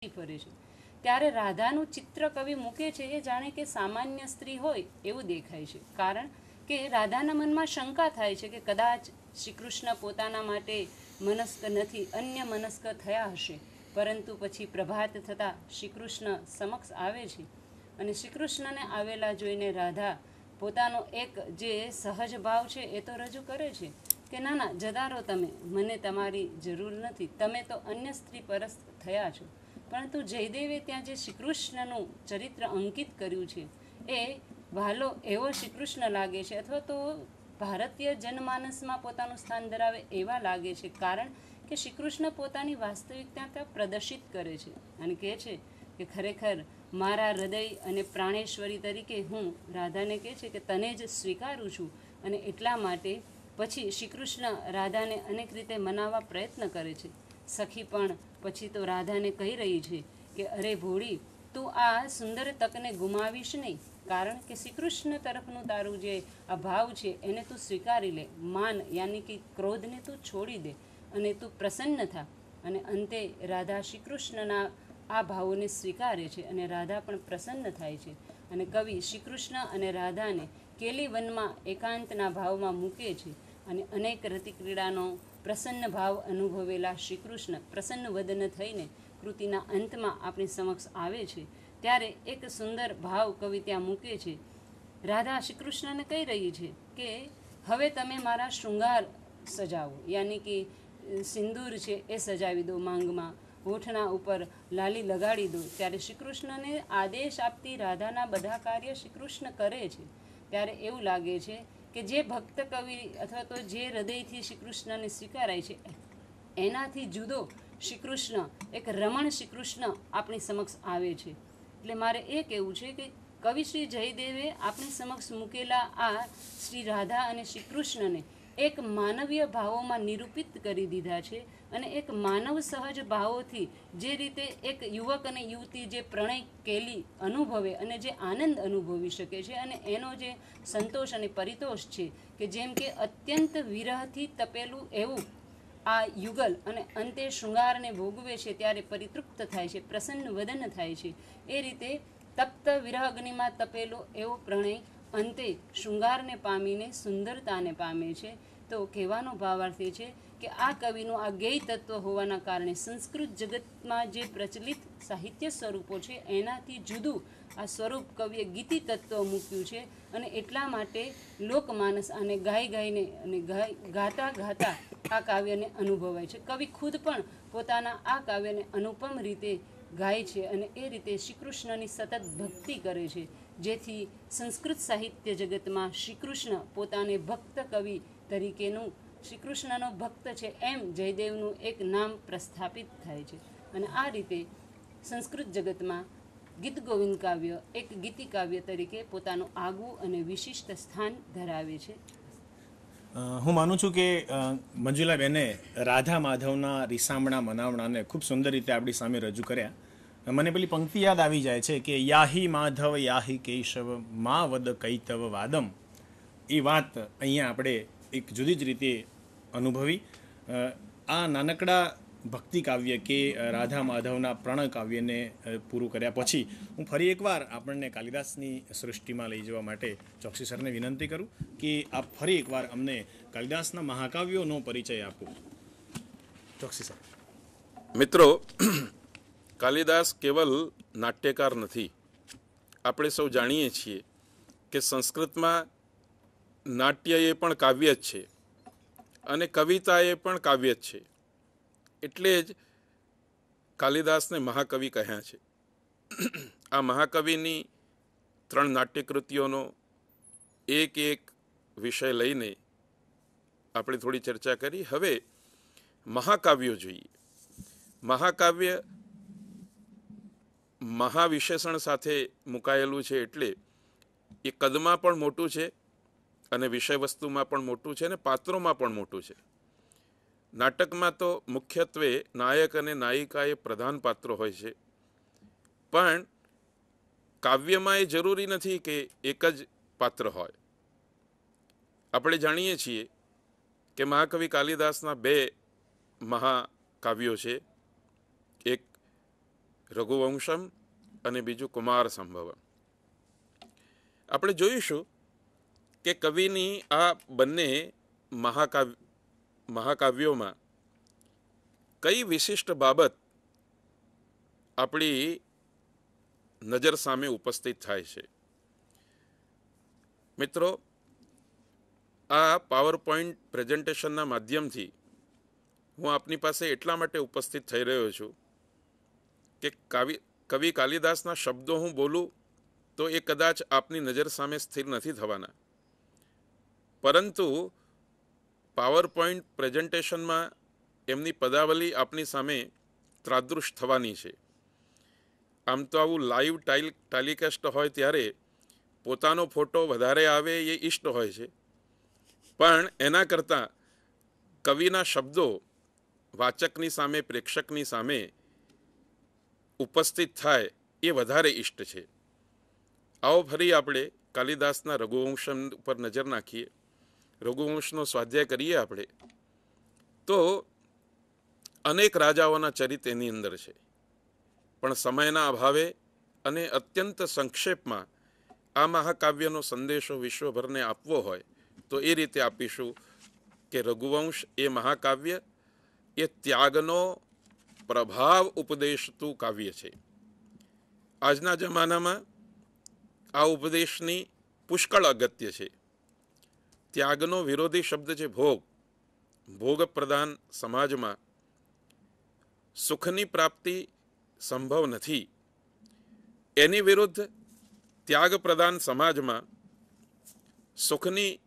ફરે છે ત્યારે રાધાનું ચિત્ર કવિ મૂકે છે એ જાણે કે સામાન્ય સ્ત્રી હોય એવું દેખાય છે. કારણ કે રાધાના મનમાં શંકા થાય છે કે કદાચ શ્રી કૃષ્ણ પોતાના માટે મનસ્ક નથી, અન્ય મનસ્ક થયા હશે. પરંતુ પછી પ્રભાત થતાં શ્રી કૃષ્ણ સમક્ષ આવે છે અને શ્રી કૃષ્ણને આવેલા જોઈને રાધા પોતાનો એક જે સહજ ભાવ છે એ તો રજૂ કરે છે કે ના ના, જતા રહો તમે, મને તમારી જરૂર નથી, તમે તો અન્ય સ્ત્રી પરસ્ત થયા છો. પરંતુ જયદેવે ત્યાં જે શ્રીકૃષ્ણનું ચરિત્ર અંકિત કર્યું છે એ વહાલો એવો શ્રીકૃષ્ણ લાગે છે, અથવા તો ભારતીય જનમાનસમાં પોતાનું સ્થાન ધરાવે એવા લાગે છે. કારણ કે શ્રીકૃષ્ણ પોતાની વાસ્તવિકતા ત્યાં પ્રદર્શિત કરે છે અને કહે છે કે ખરેખર મારા હૃદય અને પ્રાણેશ્વરી તરીકે હું રાધાને કહે છે કે તને જ સ્વીકારું છું. અને એટલા માટે પછી શ્રીકૃષ્ણ રાધાને અનેક રીતે મનાવવા પ્રયત્ન કરે છે. સખી પણ પછી તો રાધાને કહી રહી છે કે અરે ભોળી, તું આ સુંદર તકને ગુમાવીશ નહીં. કારણ કે શ્રીકૃષ્ણ તરફનું તારું જે આ ભાવ છે એને તું સ્વીકારી લે. માન યાની કે ક્રોધને તું છોડી દે અને તું પ્રસન્ન થા. અને અંતે રાધા શ્રીકૃષ્ણના આ ભાવોને સ્વીકારે છે અને રાધા પણ પ્રસન્ન થાય છે. અને કવિ શ્રીકૃષ્ણ અને રાધાને કેલી વનમાં એકાંતના ભાવમાં મૂકે છે અને અનેક રતિક્રીડાનો પ્રસન્ન ભાવ અનુભવેલા શ્રીકૃષ્ણ પ્રસન્ન વદન થઈને કૃતિના અંતમાં આપણી સમક્ષ આવે છે. ત્યારે એક સુંદર ભાવ કવિ ત્યાં મૂકે છે. રાધા શ્રીકૃષ્ણને કહી રહી છે કે હવે તમે મારા શૃંગાર સજાવો, યાની કે સિંદૂર છે એ સજાવી દો, માંગમાં હોઠના ઉપર લાલી લગાડી દો. ત્યારે શ્રીકૃષ્ણને આદેશ આપતી રાધાના બધા કાર્ય શ્રીકૃષ્ણ કરે છે. ત્યારે એવું લાગે છે કે જે ભક્ત કવિ અથવા તો જે હૃદયથી શ્રીકૃષ્ણને સ્વીકારાય છે એનાથી જુદો શ્રીકૃષ્ણ, એક રમણ શ્રીકૃષ્ણ આપણી સમક્ષ આવે છે. એટલે મારે એ કહેવું છે કે કવિ શ્રી જયદેવે આપણી સમક્ષ મૂકેલા આ શ્રી રાધા અને શ્રીકૃષ્ણને એક માનવીય ભાવોમાં નિરૂપિત કરી દીધા છે. અને એક માનવ સહજ ભાવોથી જે રીતે એક યુવક અને યુવતી જે પ્રણય કેલી અનુભવે અને જે આનંદ અનુભવી શકે છે અને એનો જે સંતોષ અને પરિતોષ છે કે જેમ કે અત્યંત વિરહથી તપેલું એવું આ યુગલ અને અંતે શૃંગારને ભોગવે છે ત્યારે પરિતૃપ્ત થાય છે, પ્રસન્ન વદન થાય છે. એ રીતે તપ્ત વિરહ અગ્નિમાં તપેલો એવો પ્રણય અંતે શૃંગારને પામીને સુંદરતાને પામે છે. તો કહેવાનો ભાવાર્થ એ છે કે આ કવિનું આ ગેય તત્વ હોવાના કારણે સંસ્કૃત જગતમાં જે પ્રચલિત સાહિત્ય સ્વરૂપો છે એનાથી જુદું આ સ્વરૂપ કવિએ ગીતિ તત્વ મૂક્યું છે. અને એટલા માટે લોકમાનસ આને ગાઈને અને ગાતા ગાતા આ કાવ્યને અનુભવાય છે. કવિ ખુદ પણ પોતાના આ કાવ્યને અનુપમ રીતે ગાય છે અને એ રીતે શ્રીકૃષ્ણની સતત ભક્તિ કરે છે, જેથી સંસ્કૃત સાહિત્ય જગતમાં શ્રીકૃષ્ણ પોતાને ભક્ત કવિ તરીકેનું, શ્રીકૃષ્ણનો ભક્ત છે એમ જયદેવનું એક નામ પ્રસ્થાપિત થાય છે. અને આ રીતે સંસ્કૃત જગતમાં ગીત ગોવિંદ કાવ્ય એક ગીતિ કાવ્ય તરીકે પોતાનું આગવું અને વિશિષ્ટ સ્થાન ધરાવે છે. હું માનું છું કે મંજુલાબેને રાધા માધવના રીસામણા મનાવણાને ખૂબ સુંદર રીતે આપણી સામે રજૂ કર્યા. મને પેલી પંક્તિ યાદ આવી જાય છે કે યાહી માધવ યાહી કેશવ મા વદ કૈતવ વાદમ. એ વાત અહીંયા આપણે એક જુદી જ રીતે અનુભવી. આ નાનકડા ભક્તિ કાવ્ય કે રાધા માધવના પ્રણ કાવ્યને પૂરું કર્યા પછી હું ફરી એકવાર આપણને કાલિદાસની સૃષ્ટિમાં લઈ જવા માટે ચોકસી સરને વિનંતી કરું કે આપ ફરી એકવાર અમને કાલિદાસના મહાકાવ્યોનો પરિચય આપો. ચોકસી સર. મિત્રો, કાલિદાસ કેવલ નાટ્યકાર નથી. આપણે સૌ જાણીએ છીએ કે સંસ્કૃતમાં નાટ્ય એ પણ કાવ્ય જ છે અને કવિતા એ પણ કાવ્ય જ છે. એટલે જ કાલિદાસને મહાકવિ કહ્યા છે. આ મહાકવિની 3 નાટ્યકૃતિઓનો એક એક વિષય લઈને આપણે થોડી ચર્ચા કરી. હવે મહાકાવ્યો જોઈએ. મહાકાવ્ય મહાવિશેષણ સાથે મુકાયેલું છે, એટલે એ કદમાં પણ મોટું છે અને વિષય વસ્તુમાં પણ મોટું છે અને પાત્રોમાં પણ મોટું છે. નાટકમાં તો મુખ્યત્વે નાયક અને નાયિકા એ પ્રધાન પાત્રો હોય છે, પણ કાવ્યમાં એ જરૂરી નથી કે એક જ પાત્ર હોય. આપણે જાણીએ છીએ કે મહાકવિ કાલિદાસના 2 મહાકાવ્યો છે. એક રઘુવંશમ અને બીજું કુમાર સંભવમ. આપણે જોઈશું કે કવિની આ બંને મહાકાવ્યોમાં કઈ વિશિષ્ટ બાબત આપણી નજર સામે ઉપસ્થિત થાય છે. મિત્રો, આ પાવરપોઈન્ટ પ્રેઝન્ટેશનના માધ્યમથી હું આપની પાસે એટલા માટે ઉપસ્થિત થઈ રહ્યો છું કે કવિ કાલિદાસના શબ્દો હું બોલું તો એ કદાચ આપની નજર સામે સ્થિર નથી થવાના, પરંતુ પાવરપોઈન્ટ પ્રેઝન્ટેશનમાં એમની પદાવલી આપની સામે ત્રાદૃશ થવાની છે. આમ તો આવું લાઈવ ટેલિકાસ્ટ હોય ત્યારે પોતાનો ફોટો વધારે આવે એ ઈષ્ટ હોય છે, પણ એના કરતાં કવિના શબ્દો વાચકની સામે, પ્રેક્ષકની સામે ઉપસ્થિત થાય એ વધારે ઈષ્ટ છે. આવો ફરી આપણે કાલિદાસના રઘુવંશ ઉપર નજર નાખીએ, રઘુવંશનો સ્વાધ્યાય કરીએ. આપણે તો અનેક રાજાઓના ચરિત્ર એની અંદર છે, પણ સમયના અભાવે અને અત્યંત સંક્ષેપમાં આ મહાકાવ્યનો સંદેશો વિશ્વભરને આપવો હોય તો એ રીતે આપીશું કે રઘુવંશ એ મહાકાવ્ય એ ત્યાગનો પ્રભાવ ઉપદેશતું કાવ્ય છે. આજના જમાનામાં આ ઉપદેશની પુષ્કળ અગત્ય છે. ત્યાગનો વિરોધી શબ્દ છે ભોગ. ભોગ પ્રધાન સમાજમાં સુખની પ્રાપ્તિ સંભવ નથી. એની વિરુદ્ધ ત્યાગ પ્રધાન સમાજમાં સુખની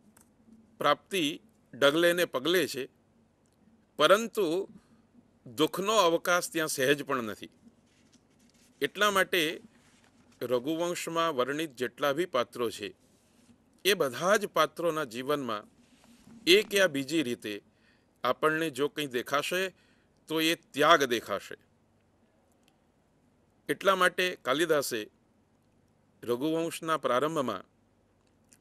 પ્રાપ્તિ ડગલે ને પગલે છે, પરંતુ દુઃખનો અવકાશ ત્યાં સહેજ પણ નથી. એટલા માટે રઘુવંશમાં વર્ણિત જેટલા બી પાત્રો છે એ બધા જ પાત્રોના જીવનમાં એક યા બીજી રીતે આપણને જો કંઈ દેખાશે તો એ ત્યાગ દેખાશે. એટલા માટે કાલિદાસે રઘુવંશના પ્રારંભમાં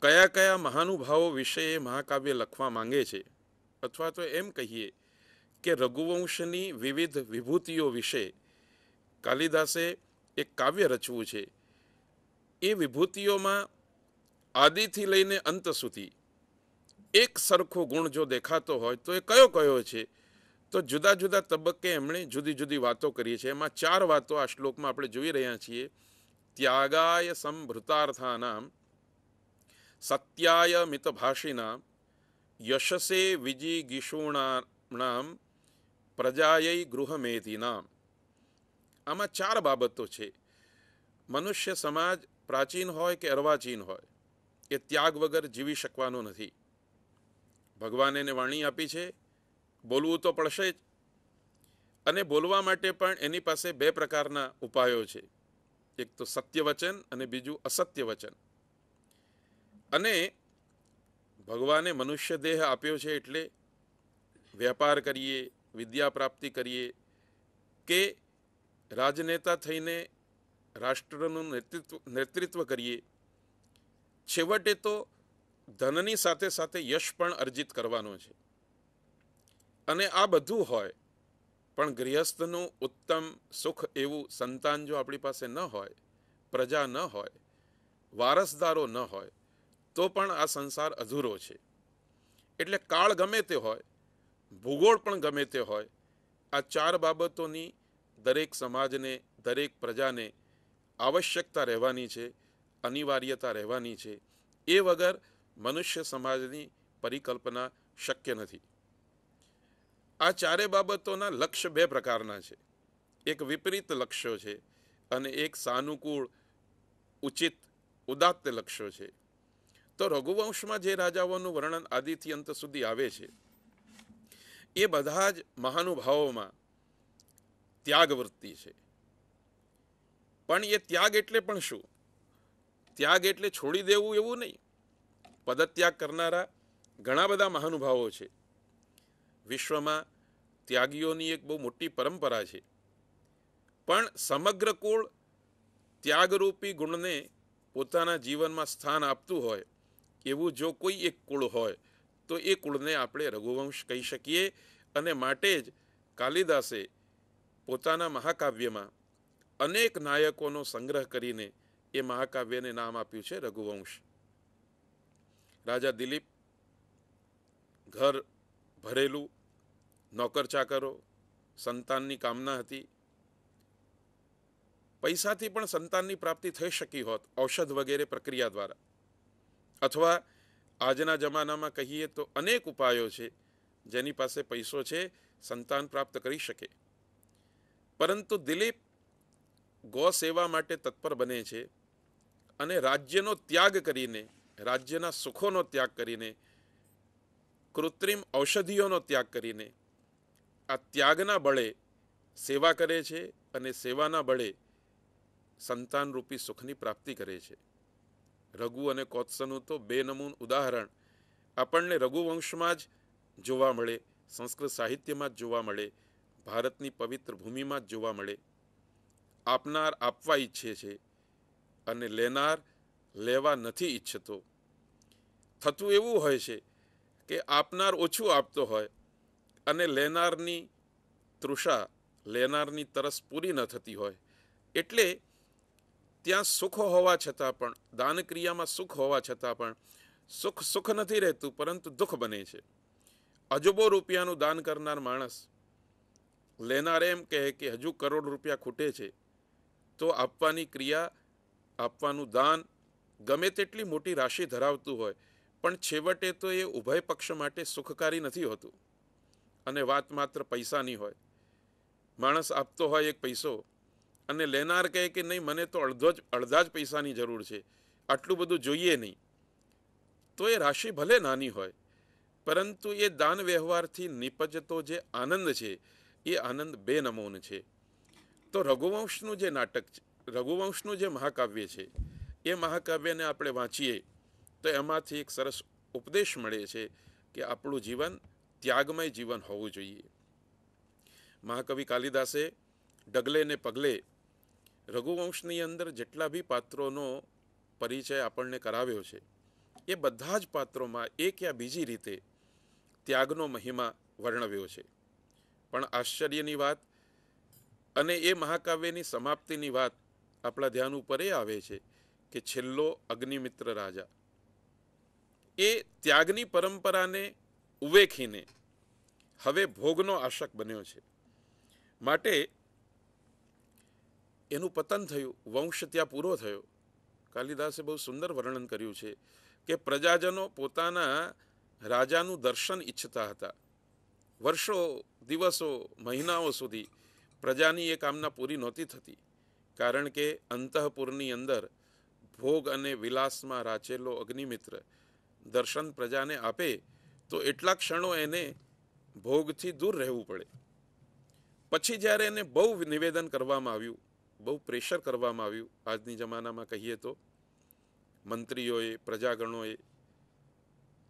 કયા કયા મહાનુભાવો વિશે એ મહાકાવ્ય લખવા માંગે છે, અથવા તો એમ કહીએ કે રઘુવંશની વિવિધ વિભૂતિઓ વિશે કાલિદાસે એક કાવ્ય રચવું છે. એ વિભૂતિઓમાં આદિથી લઈને અંત સુધી એક સરખો ગુણ જો દેખાતો હોય તો એ કયો કયો છે, તો જુદા જુદા તબક્કે એમણે જુદી જુદી વાતો કરી છે. એમાં 4 વાતો આ શ્લોકમાં આપણે જોઈ રહ્યા છીએ. ત્યાગાય સંભૃતાર્થાનામ, સત્યાય મિતભાષિનામ, યશસે વિજિગીષૂણામ, પ્રજાयै ગૃહમેધિનામ. આમાં 4 બાબતો છે. મનુષ્ય સમાજ પ્રાચીન હોય કે અર્વાચીન હોય, એ ત્યાગ વગર જીવી શકવાનો નથી. ભગવાને એને વાણી આપી છે, બોલવું તો પડશે જ, અને બોલવા માટે પણ એની પાસે 2 પ્રકારના ઉપાયો છે. એક તો સત્ય વચન અને બીજું અસત્ય વચન. અને ભગવાને મનુષ્ય દેહ આપ્યો છે એટલે વેપાર કરીએ, વિદ્યા પ્રાપ્તિ કરીએ કે રાજનેતા થઈને રાષ્ટ્રનું નેતૃત્વ કરીએ, છેવટે તો ધનની સાથે સાથે યશ પણ અર્જિત કરવાનો છે. અને આ બધું હોય પણ ગૃહસ્થનું ઉત્તમ સુખ એવું સંતાન જો આપણી પાસે ન હોય, પ્રજા ન હોય, વારસદારો ન હોય, તો પણ આ સંસાર અધૂરો છે. એટલે કાળ ગમે તે હોય, ભૂગોળ પણ ગમે તે હોય, આ 4 બાબતોની દરેક સમાજને, દરેક પ્રજાને આવશ્યકતા રહેવાની છે, અનિવાર્યતા રહેવાની છે. એ વગર મનુષ્ય સમાજની પરિકલ્પના શક્ય નથી. આ 4 બાબતોના લક્ષ્ય 2 પ્રકારના છે. એક વિપરીત લક્ષ્યો છે અને એક સાનુકૂળ, ઉચિત, ઉદાત્ત લક્ષ્યો છે. તો રઘુવંશમાં જે રાજાઓનું વર્ણન આદિથી અંત સુધી આવે છે, એ બધા જ મહાનુભાવોમાં ત્યાગ વૃત્તિ છે. પણ એ ત્યાગ એટલે પણ શું? ત્યાગ એટલે છોડી દેવું એવું નહીં. પદત્યાગ કરનારા ઘણા બધા મહાનુભાવો છે. વિશ્વમાં ત્યાગીઓની એક બહુ મોટી પરંપરા છે. પણ સમગ્ર કુળ ત્યાગરૂપી ગુણને પોતાના જીવનમાં સ્થાન આપતું હોય એવું જો કોઈ એક કુળ હોય તો એ કુળને આપણે રઘુવંશ કહી શકીએ. અને માટે જ કાલિદાસે પોતાના મહાકાવ્યમાં અનેક નાયકોનો સંગ્રહ કરીને એ મહાકાવ્યને નામ આપ્યું છે રઘુવંશ. રાજા દિલીપ ઘર ભરેલું, નોકર ચાકરો, સંતાનની કામના હતી. પૈસાથી પણ સંતાનની પ્રાપ્તિ થઈ શકી હોત ઔષધ વગેરે પ્રક્રિયા દ્વારા, અથવા આજના જમાનામાં કહીએ તો અનેક ઉપાયો છે જેની પાસે પૈસો છે સંતાન પ્રાપ્ત કરી શકે. પરંતુ દિલીપ ગો સેવા માટે તત્પર બને છે અને રાજ્યનો ત્યાગ કરીને, રાજ્યના સુખોનો ત્યાગ કરીને, કૃત્રિમ ઔષધિઓનો ત્યાગ કરીને આ ત્યાગના બળે સેવા કરે છે અને સેવાના બળે સંતાનરૂપી સુખની પ્રાપ્તિ કરે છે. રઘુ અને કોત્સનું તો બેનમૂન ઉદાહરણ આપણને રઘુવંશમાં જ જોવા મળે, સંસ્કૃત સાહિત્યમાં જ જોવા મળે, ભારતની પવિત્ર ભૂમિમાં જ જોવા મળે. આપનાર આપવા ઈચ્છે છે અને લેનાર લેવા નથી ઈચ્છતો. થતું એવું હોય છે કે આપનાર ઓછું આપતો હોય અને લેનારની તૃષા, લેનારની તરસ પૂરી ન થતી હોય. એટલે ત્યાં સુખ હોવા છતાં પણ, દાનક્રિયામાં સુખ હોવા છતાં પણ સુખ નથી રહેતું, પરંતુ દુઃખ બને છે. અજબો રૂપિયાનું દાન કરનાર માણસ લેનાર એમ કહે કે હજુ કરોડ રૂપિયા ખૂટે છે, તો આપવાની ક્રિયા, આપવાનું દાન ગમે તેટલી મોટી રાશિ ધરાવતું હોય પણ છેવટે તો એ ઉભય પક્ષ માટે સુખકારી નથી હોતું. અને વાત માત્ર પૈસાની હોય. માણસ આપતો હોય એક પૈસો અને લેનાર કહે કે નહીં, મને તો અડધા જ પૈસાની જરૂર છે, આટલું બધું જોઈએ નહીં, તો એ રાશિ ભલે નાની હોય પરંતુ એ દાન વ્યવહારથી નિપજતો જે આનંદ છે એ આનંદ બેનમૂન છે. તો રઘુવંશનું જે નાટક છે, રઘુવંશનું જે મહાકાવ્ય છે, એ મહાકાવ્યને આપણે વાંચીએ તો એમાંથી એક સરસ ઉપદેશ મળે છે કે આપણું જીવન ત્યાગમય જીવન હોવું જોઈએ. મહાકવિ કાલિદાસે ડગલે ને પગલે રઘુવંશની અંદર જેટલા બી પાત્રોનો પરિચય આપણને કરાવ્યો છે એ બધા જ પાત્રોમાં એક યા બીજી રીતે ત્યાગનો મહિમા વર્ણવ્યો છે. પણ આશ્ચર્યની વાત અને એ મહાકાવ્યની સમાપ્તિની વાત આપણા ધ્યાન ઉપર એ આવે છે કે છેલ્લો અગ્નિમિત્ર રાજા એ ત્યાગની પરંપરાને ઉવેખીને હવે ભોગનો આશક બન્યો છે. માટે એનું પતન થયું, વંશ ત્યાં પૂરો થયો. કાલિદાસે બહુ સુંદર વર્ણન કર્યું છે કે પ્રજાજનો પોતાના રાજાનું દર્શન ઈચ્છતા હતા. વર્ષો, દિવસો, મહિનાઓ સુધી પ્રજાની એ કામના પૂરી નહોતી થતી, કારણ કે અંતઃપુરની અંદર ભોગ અને વિલાસમાં રાચેલો અગ્નિમિત્ર દર્શન પ્રજાને આપે તો એટલા ક્ષણો એને ભોગથી દૂર રહેવું પડે. પછી જ્યારે એને બહુ નિવેદન કરવામાં આવ્યું, બહુ પ્રેશર કરવામાં આવ્યું, આજની જમાનામાં કહીએ તો મંત્રીઓએ, પ્રજાગણોએ,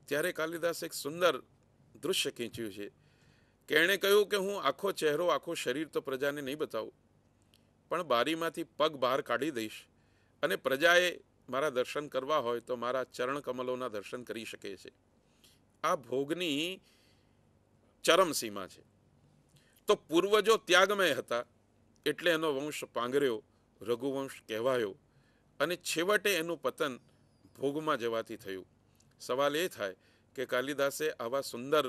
ત્યારે કાલિદાસે એક સુંદર દૃશ્ય ખીંચ્યું છે કે એણે કહ્યું કે હું આખો ચહેરો, આખું શરીર તો પ્રજાને નહીં બતાવું, પણ બારીમાંથી પગ બહાર કાઢી દઈશ અને પ્રજાએ મારા દર્શન કરવા હોય તો મારા ચરણ કમલોના દર્શન કરી શકે છે. આ ભોગની ચરમસીમા છે. તો પૂર્વજો ત્યાગમય હતા એટલે એનો વંશ પાંગર્યો, રઘુવંશ કહેવાયો અને છેવટે એનું પતન ભોગમાં જવાથી થયું. સવાલ એ થાય કે કાલિદાસે આવા સુંદર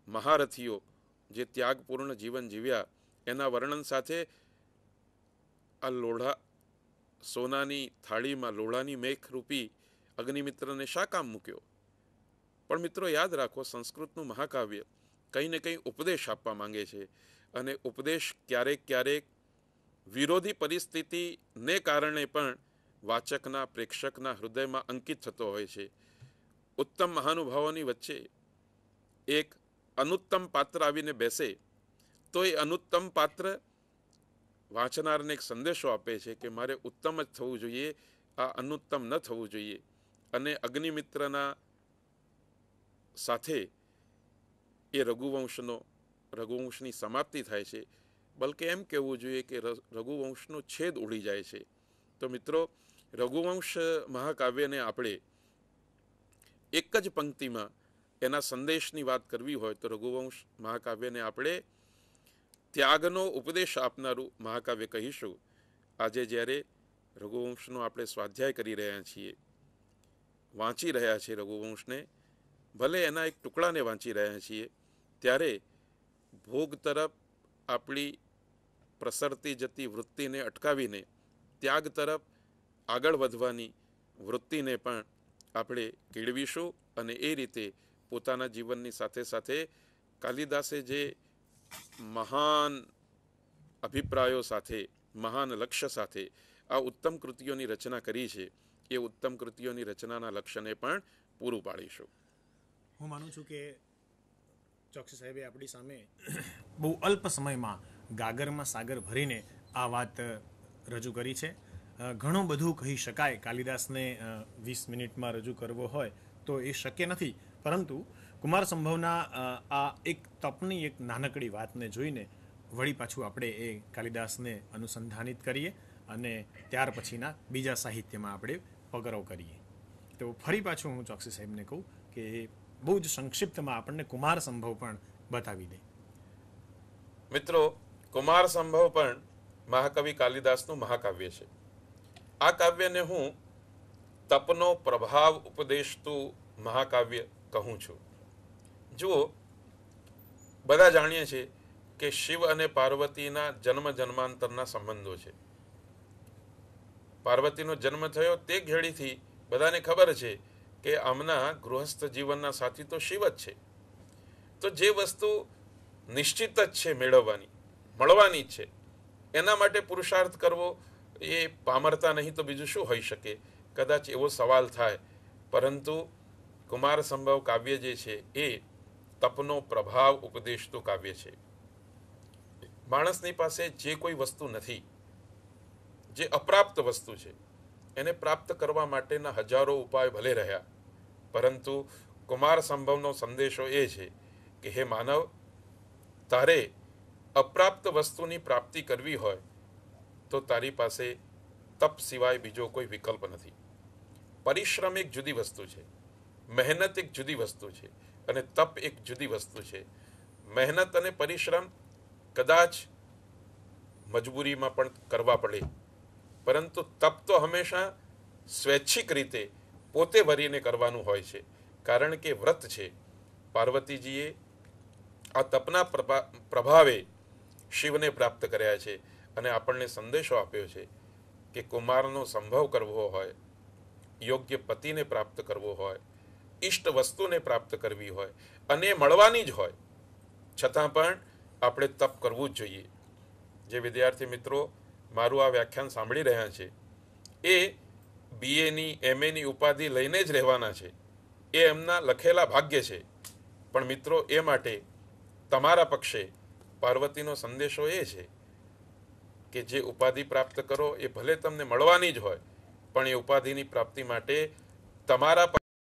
મહારથીઓ જે ત્યાગપૂર્ણ જીવન જીવ્યા એના વર્ણન સાથે આ લોઢા, સોનાની થાળીમાં લોઢાની મેખ રૂપી અગ્નિમિત્રને શા કામ મૂક્યો? પણ મિત્રો યાદ રાખો, સંસ્કૃતનું મહાકાવ્ય કંઈ ને કંઈ ઉપદેશ આપવા માંગે છે અને ઉપદેશ ક્યારેક ક્યારેક વિરોધી પરિસ્થિતિને કારણે પણ વાચકના, પ્રેક્ષકના હૃદયમાં અંકિત થતો હોય છે. ઉત્તમ મહાનુભાવોની વચ્ચે એક અનુત્તમ પાત્ર આવીને બેસે તો એ અનુત્તમ પાત્ર વાંચનારને એક સંદેશો આપે છે કે મારે ઉત્તમ જ થવું જોઈએ, આ અનુત્તમ ન થવું જોઈએ. અને અગ્નિમિત્રના સાથે એ રઘુવંશની સમાપ્તિ થાય છે. બલકે એમ કહેવું જોઈએ કે રઘુવંશનો છેદ ઉડી જાય છે. તો મિત્રો, રઘુવંશ મહાકાવ્યને આપણે એક જ પંક્તિમાં એના સંદેશની વાત કરવી હોય તો રઘુવંશ મહાકાવ્યને આપણે ત્યાગનો ઉપદેશ આપનારું મહાકાવ્ય કહીશું. આજે જ્યારે રઘુવંશનો આપણે સ્વાધ્યાય કરી રહ્યા છીએ, વાંચી રહ્યા છીએ રઘુવંશને, ભલે એના એક ટુકડાને વાંચી રહ્યા છીએ, ત્યારે ભોગ તરફ આપણી પ્રસરતી જતી વૃત્તિને અટકાવીને ત્યાગ તરફ આગળ વધવાની વૃત્તિને પણ આપણે કેળવીશું. અને એ રીતે પોતાના જીવનની સાથે સાથે કાલિદાસે જે મહાન અભિપ્રાયો સાથે, મહાન લક્ષ્ય સાથે આ ઉત્તમ કૃતિઓની રચના કરી છે, એ ઉત્તમ કૃતિઓની રચનાના લક્ષ્યને પણ પૂરું પાડીશું. હું માનું છું કે ચોકસી સાહેબે આપણી સામે બહુ અલ્પ સમયમાં ગાગરમાં સાગર ભરીને આ વાત રજૂ કરી છે. ઘણું બધું કહી શકાય, કાલિદાસને 20 મિનિટમાં રજૂ કરવો હોય તો એ શક્ય નથી, પરંતુ કુમાર સંભવના આ એક તપની એક નાનકડી વાતને જોઈને વળી પાછું આપણે એ કાલિદાસને અનુસંધાનિત કરીએ અને ત્યાર પછીના બીજા સાહિત્યમાં આપણે પગરવ કરીએ. તો ફરી પાછું હું ચોકસી સાહેબને કહું કે બહુ જ સંક્ષિપ્તમાં આપણને કુમાર સંભવ પણ બતાવી દે. મિત્રો, કુમાર સંભવ પણ મહાકવિ કાલિદાસનું મહાકાવ્ય છે. આ કાવ્યને હું તપનો પ્રભાવ ઉપદેશતું મહાકાવ્ય કહું છું. જુઓ, બધા જાણીએ છીએ કે શિવ અને પાર્વતીના જન્મ જન્માંતરના સંબંધો છે. પાર્વતીનો જન્મ થયો તે ઘડીથી બધાને ખબર છે કે આમના ગૃહસ્થ જીવનના સાથી તો શિવ જ છે. તો જે વસ્તુ નિશ્ચિત જ છે મેળવવાની, મળવાની જ છે, એના માટે પુરુષાર્થ કરવો એ પામરતા નહીં તો બીજું શું હોઈ શકે? કદાચ એવો સવાલ થાય. પરંતુ કુમાર સંભવ કાવ્ય જે છે એ તપનો પ્રભાવ ઉપદેશતું કાવ્ય છે. માણસની પાસે જે કોઈ વસ્તુ નથી, જે અપ્રાપ્ત વસ્તુ છે, એને પ્રાપ્ત કરવા માટેના હજારો ઉપાય ભલે રહ્યા, પરંતુ કુમાર સંભવનો સંદેશો એ છે કે હે માનવ, તારે અપ્રાપ્ત વસ્તુની પ્રાપ્તિ કરવી હોય તો તારી પાસે તપ સિવાય બીજો કોઈ વિકલ્પ નથી. પરિશ્રમ એક જુદી વસ્તુ છે, મહેનત એક જુદી વસ્તુ છે, અને તપ એક જુદી વસ્તુ છે. મહેનત અને પરિશ્રમ કદાચ મજબૂરીમાં પણ કરવા પડે, પરંતુ તપ તો હંમેશા સ્વૈચ્છિક રીતે પોતે વરીને કરવાનું હોય છે. કારણ કે વ્રત છે. પાર્વતીજીએ આ તપના પ્રભાવે શિવને પ્રાપ્ત કર્યા છે અને આપણને સંદેશો આપ્યો છે કે કુમારનો સંભવ કરવો હોય, યોગ્ય પતિને પ્રાપ્ત કરવો હોય, ઈષ્ટ વસ્તુને પ્રાપ્ત કરવી હોય અને મળવાની જ હોય, છતાં પણ આપણે તપ કરવું જ જોઈએ. જે વિદ્યાર્થી મિત્રો મારું આ વ્યાખ્યાન સાંભળી રહ્યા છે એ BA-ની MA-ની ઉપાધિ લઈને જ રહેવાના છે. એ એમના લખેલા ભાગ્ય છે. પણ મિત્રો, એ માટે તમારા પક્ષે પાર્વતીનો સંદેશો એ છે કે જે ઉપાધિ પ્રાપ્ત કરો એ ભલે તમને મળવાની જ હોય, પણ એ ઉપાધિની પ્રાપ્તિ માટે તમારા